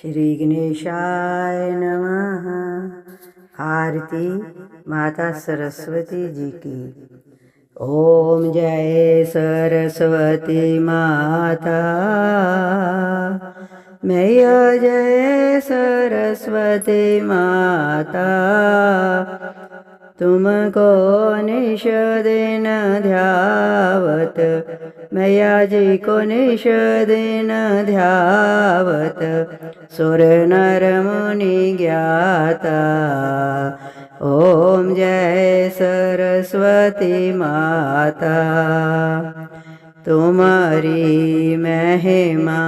श्री गणेशाय नमः। आरती माता सरस्वती जी की। ओम जय सरस्वती माता, मैया जय सरस्वती माता, तुमको निश दिन ध्यावत, मैया जी को निश दिन ध्यावत, सुर नर मुनि ज्ञाता। ओम जय सरस्वती माता, तुम्हारी महिमा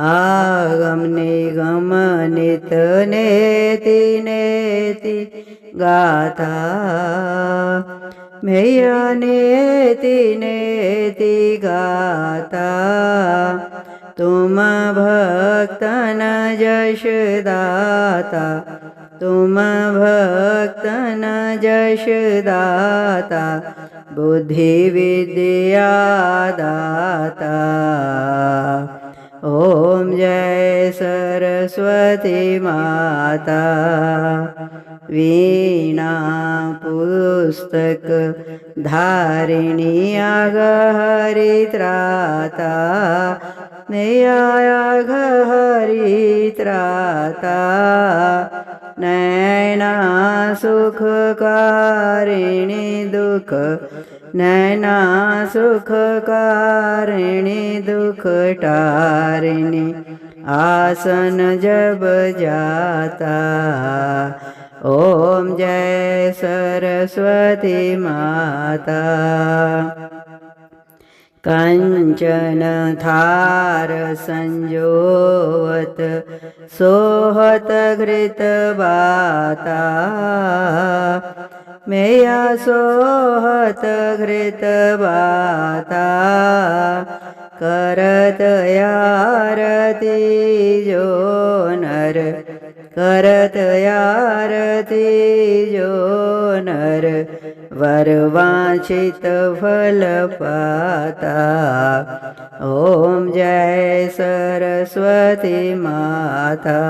आगम निगम नित नेति नेति गाथा, मैया नेति नेति गाता, तुम भक्तन यश दाता, तुम भक्तन यश दाता, बुद्धि विद्या दाता। ओम जय सरस्वती माता, वीणा पुस्तक धारिणी आगहरि त्राता, मैया आगहरि त्राता, नैना सुख कारिणी दुख, नैना सुख कारिणी दुख टारिणी, आसन जब जाता। ओम जय सरस्वती माता, कंचन थार संजोवत, सोहत घृत बाता, मैया सोहत घृत बाता, करत आरती जो नर, करत आरती जो नर, वर वांछित फल पाता। ओम जय सरस्वती माता,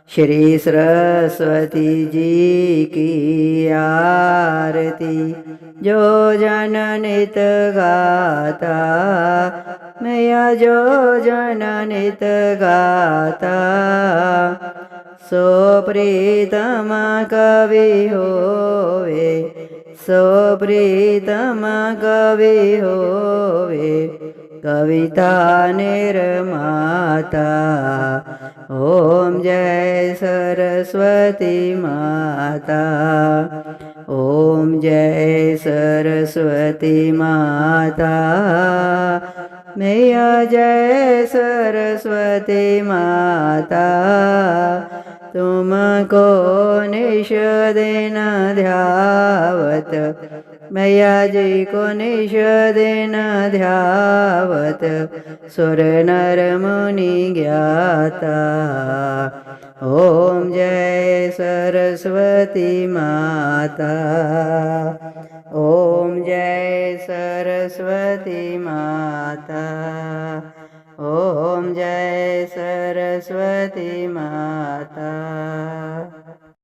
श्री सरस्वती जी की आरती जो जन नित गाता, मैया जो जन नित गाता, सो प्रीतम कवि होवे, सो प्रीतम कवि होवे, कविता निर्माता। ओम जय सरस्वती माता, ओम जय सरस्वती माता, मैया जय सरस्वती माता, तुमको निश दिन ध्यावत, मैया जी को निश दिन ध्यावत, सुर नर मुनि ज्ञाता। ओम जय सरस्वती माता, ओम जय सरस्वती माता।